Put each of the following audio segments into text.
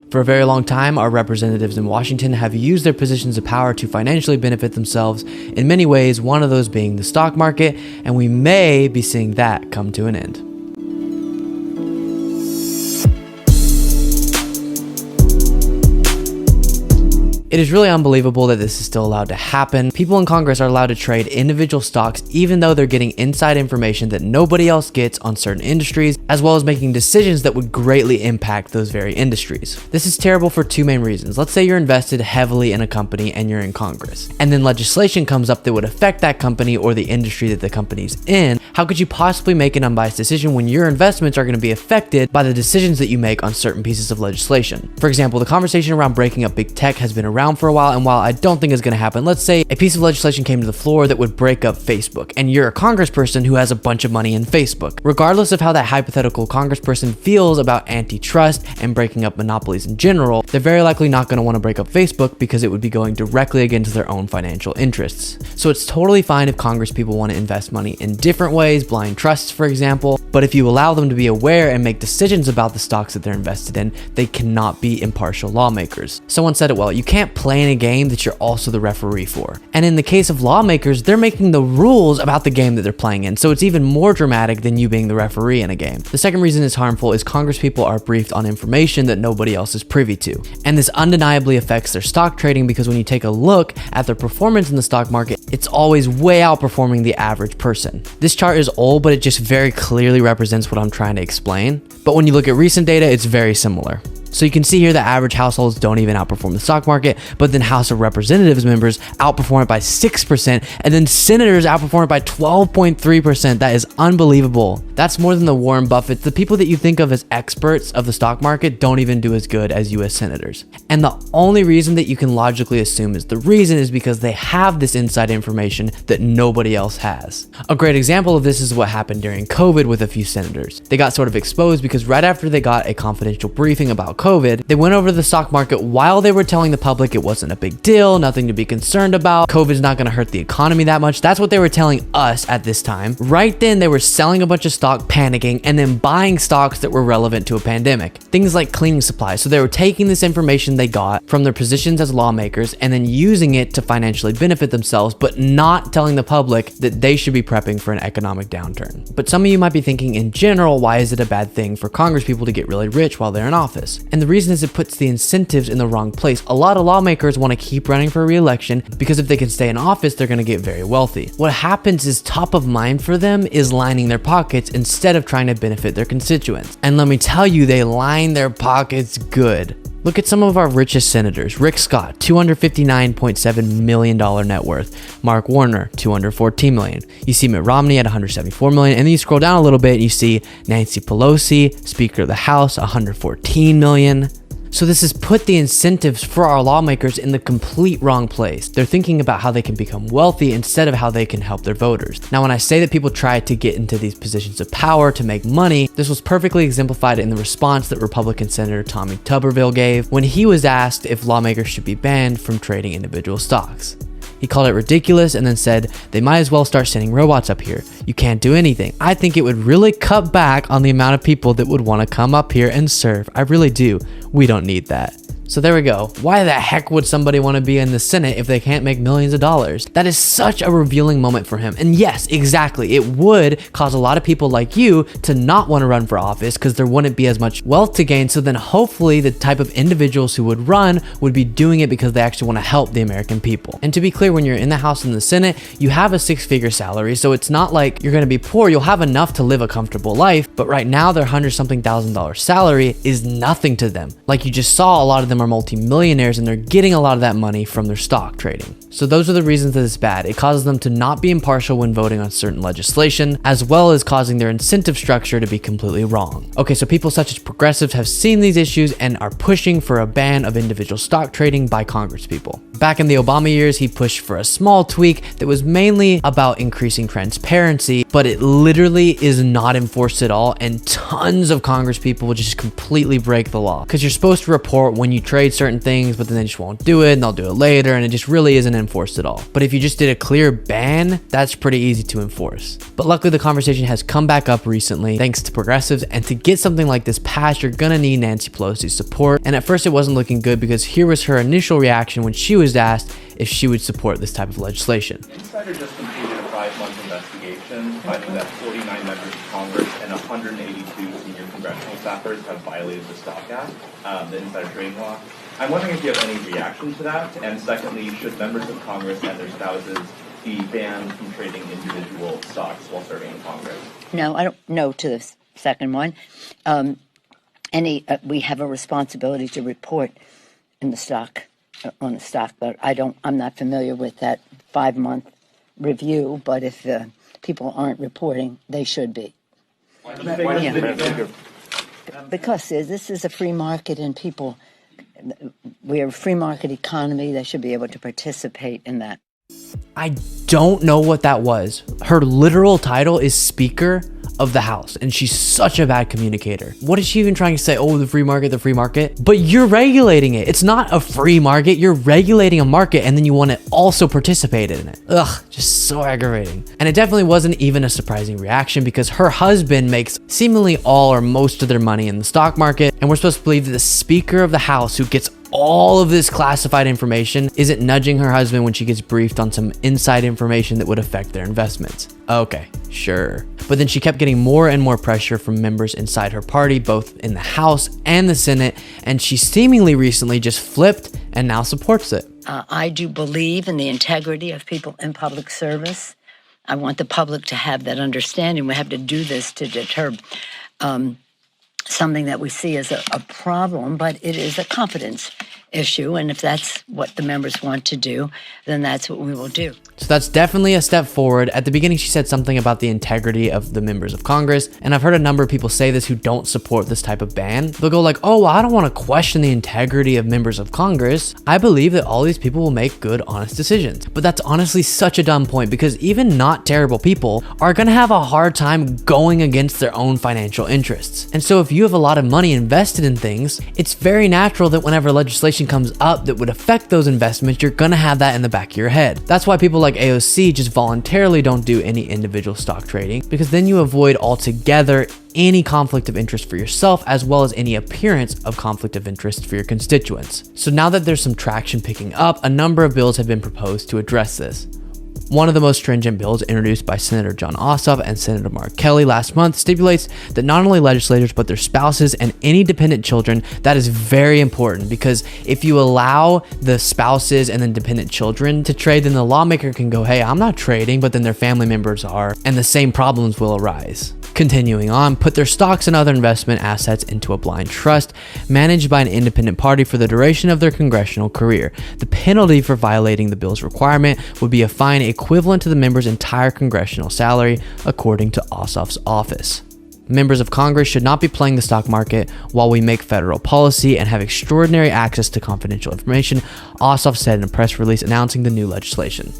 For a very long time, our representatives in Washington have used their positions of power to financially benefit themselves in many ways, one of those being the stock market, and we may be seeing that come to an end. It is really unbelievable that this is still allowed to happen. People in Congress are allowed to trade individual stocks even though they're getting inside information that nobody else gets on certain industries, as well as making decisions that would greatly impact those very industries. This is terrible for two main reasons. Let's say you're invested heavily in a company and you're in Congress, and then legislation comes up that would affect that company or the industry that the company's in. How could you possibly make an unbiased decision when your investments are going to be affected by the decisions that you make on certain pieces of legislation? For example, the conversation around breaking up big tech has been around for a while, and while I don't think it's going to happen, let's say a piece of legislation came to the floor that would break up Facebook, and you're a congressperson who has a bunch of money in Facebook. Regardless of how that hypothetical congressperson feels about antitrust and breaking up monopolies in general, they're very likely not going to want to break up Facebook because it would be going directly against their own financial interests. So it's totally fine if congresspeople want to invest money in different ways, blind trusts for example, but if you allow them to be aware and make decisions about the stocks that they're invested in, they cannot be impartial lawmakers. Someone said it well, you can't play in a game that you're also the referee for. And in the case of lawmakers, they're making the rules about the game that they're playing in, so it's even more dramatic than you being the referee in a game. The second reason it's harmful is congresspeople are briefed on information that nobody else is privy to. And this undeniably affects their stock trading because when you take a look at their performance in the stock market, it's always way outperforming the average person. This chart is old, but it just very clearly represents what I'm trying to explain. But when you look at recent data, it's very similar. So you can see here that average households don't even outperform the stock market, but then House of Representatives members outperform it by 6%, and then senators outperform it by 12.3%. That is unbelievable. That's more than the Warren Buffett. The people that you think of as experts of the stock market don't even do as good as US senators. And the only reason that you can logically assume is the reason is because they have this inside information that nobody else has. A great example of this is what happened during COVID with a few senators. They got sort of exposed because right after they got a confidential briefing about COVID, they went over to the stock market while they were telling the public it wasn't a big deal, nothing to be concerned about, COVID's not going to hurt the economy that much. That's what they were telling us at this time. Right then, they were selling a bunch of stock, panicking, and then buying stocks that were relevant to a pandemic. Things like cleaning supplies. So they were taking this information they got from their positions as lawmakers and then using it to financially benefit themselves, but not telling the public that they should be prepping for an economic downturn. But some of you might be thinking, in general, why is it a bad thing for congresspeople to get really rich while they're in office? And the reason is it puts the incentives in the wrong place. A lot of lawmakers want to keep running for re-election because if they can stay in office, they're going to get very wealthy. What happens is top of mind for them is lining their pockets instead of trying to benefit their constituents. And let me tell you, they line their pockets good. Look at some of our richest senators. Rick Scott, $259.7 million net worth. Mark Warner, $214 million. You see Mitt Romney at $174 million. And then you scroll down a little bit and you see Nancy Pelosi, Speaker of the House, $114 million. So this has put the incentives for our lawmakers in the complete wrong place. They're thinking about how they can become wealthy instead of how they can help their voters. Now, when I say that people try to get into these positions of power to make money, this was perfectly exemplified in the response that Republican Senator Tommy Tuberville gave when he was asked if lawmakers should be banned from trading individual stocks. He called it ridiculous and then said, they might as well start sending robots up here. You can't do anything. I think it would really cut back on the amount of people that would want to come up here and serve. I really do. We don't need that. So there we go. Why the heck would somebody want to be in the Senate if they can't make millions of dollars? That is such a revealing moment for him. And yes, exactly. It would cause a lot of people like you to not want to run for office because there wouldn't be as much wealth to gain. So then hopefully the type of individuals who would run would be doing it because they actually want to help the American people. And to be clear, when you're in the House and the Senate, you have a six-figure salary. So it's not like you're going to be poor. You'll have enough to live a comfortable life. But right now, their $100-something thousand salary is nothing to them. Like you just saw, a lot of them are multi-millionaires and they're getting a lot of that money from their stock trading. So those are the reasons that it's bad. It causes them to not be impartial when voting on certain legislation, as well as causing their incentive structure to be completely wrong. Okay, so people such as progressives have seen these issues and are pushing for a ban of individual stock trading by congresspeople. Back in the Obama years, he pushed for a small tweak that was mainly about increasing transparency, but it literally is not enforced at all, and tons of congresspeople will just completely break the law because you're supposed to report when you trade certain things, but then they just won't do it and they'll do it later, and it just really isn't enforced at all. But if you just did a clear ban, that's pretty easy to enforce. But luckily the conversation has come back up recently thanks to progressives, and to get something like this passed, you're gonna need Nancy Pelosi's support. And at first it wasn't looking good, because here was her initial reaction when she was asked if she would support this type of legislation. Insider just completed a 5-month investigation finding that 49 members of Congress and 182 senior congressional staffers have violated the Stock Act, the insider trading law. I'm wondering if you have any reaction to that, and secondly, should members of Congress and their spouses be banned from trading individual stocks while serving in Congress? No, I don't know to the second one. We have a responsibility to report in the stock, on the stock, but I'm not familiar with that 5-month review, but if people aren't reporting, they should be. Because this is a free market, and we're a free market economy. They should be able to participate in that. I don't know what that was. Her literal title is Speaker of the House, and she's such a bad communicator. What is she even trying to say? Oh, the free market, the free market. But you're regulating it. It's not a free market. You're regulating a market, and then you want to also participate in it. Ugh, just so aggravating. And it definitely wasn't even a surprising reaction, because her husband makes seemingly all or most of their money in the stock market, and we're supposed to believe that the Speaker of the House, who gets all of this classified information, isn't nudging her husband when she gets briefed on some inside information that would affect their investments. Okay, sure. But then she kept getting more and more pressure from members inside her party, both in the House and the Senate, and she seemingly recently just flipped and now supports it. I do believe in the integrity of people in public service. I want the public to have that understanding. We have to do this to deter something that we see as a problem, but it is a confidence issue, and if that's what the members want to do, then that's what we will do. So that's definitely a step forward. At the beginning, she said something about the integrity of the members of Congress, and I've heard a number of people say this who don't support this type of ban. They'll go like, oh, well, I don't want to question the integrity of members of Congress. I believe that all these people will make good, honest decisions. But that's honestly such a dumb point, because even not terrible people are going to have a hard time going against their own financial interests. And so if you have a lot of money invested in things, it's very natural that whenever legislation comes up that would affect those investments, you're going to have that in the back of your head. That's why people like AOC just voluntarily don't do any individual stock trading, because then you avoid altogether any conflict of interest for yourself, as well as any appearance of conflict of interest for your constituents. So now that there's some traction picking up, a number of bills have been proposed to address this. One of the most stringent bills introduced by Senator Jon Ossoff and Senator Mark Kelly last month stipulates that not only legislators, but their spouses and any dependent children, that is very important, because if you allow the spouses and then dependent children to trade, then the lawmaker can go, hey, I'm not trading, but then their family members are, and the same problems will arise. Continuing on, put their stocks and other investment assets into a blind trust managed by an independent party for the duration of their congressional career. The penalty for violating the bill's requirement would be a fine equivalent to the member's entire congressional salary, according to Ossoff's office. Members of Congress should not be playing the stock market while we make federal policy and have extraordinary access to confidential information, Ossoff said in a press release announcing the new legislation.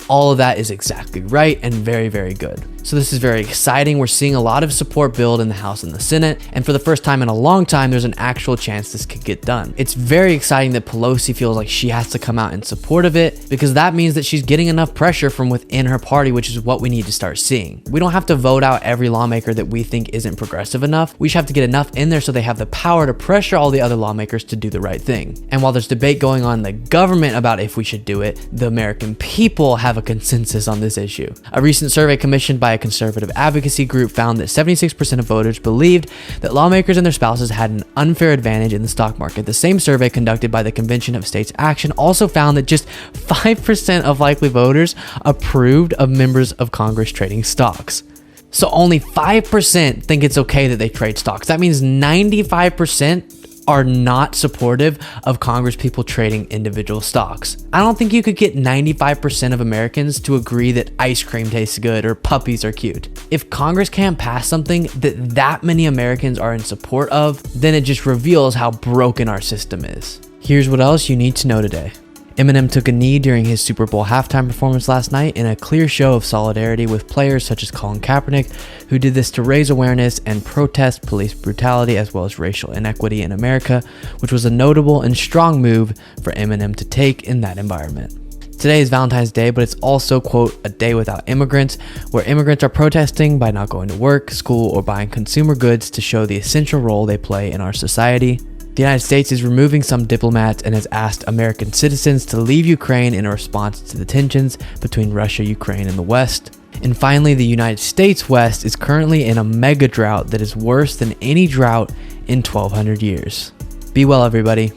All of that is exactly right and very, very good. So this is very exciting. We're seeing a lot of support build in the House and the Senate, and for the first time in a long time, there's an actual chance this could get done. It's very exciting that Pelosi feels like she has to come out in support of it, because that means that she's getting enough pressure from within her party, which is what we need to start seeing. We don't have to vote out every lawmaker that we think isn't progressive enough. We just have to get enough in there so they have the power to pressure all the other lawmakers to do the right thing. And while there's debate going on in the government about if we should do it, the American people have a consensus on this issue. A recent survey commissioned by a conservative advocacy group found that 76% of voters believed that lawmakers and their spouses had an unfair advantage in the stock market. The same survey conducted by the Convention of States Action also found that just 5% of likely voters approved of members of Congress trading stocks. So only 5% think it's okay that they trade stocks. That means 95% are not supportive of Congress people trading individual stocks. I don't think you could get 95% of Americans to agree that ice cream tastes good or puppies are cute. If Congress can't pass something that many Americans are in support of, then it just reveals how broken our system is. Here's what else you need to know today. Eminem took a knee during his Super Bowl halftime performance last night in a clear show of solidarity with players such as Colin Kaepernick, who did this to raise awareness and protest police brutality as well as racial inequity in America, which was a notable and strong move for Eminem to take in that environment. Today is Valentine's Day, but it's also, quote, a day without immigrants, where immigrants are protesting by not going to work, school, or buying consumer goods to show the essential role they play in our society. The United States is removing some diplomats and has asked American citizens to leave Ukraine in a response to the tensions between Russia, Ukraine, and the West. And finally, the United States West is currently in a mega drought that is worse than any drought in 1,200 years. Be well, everybody.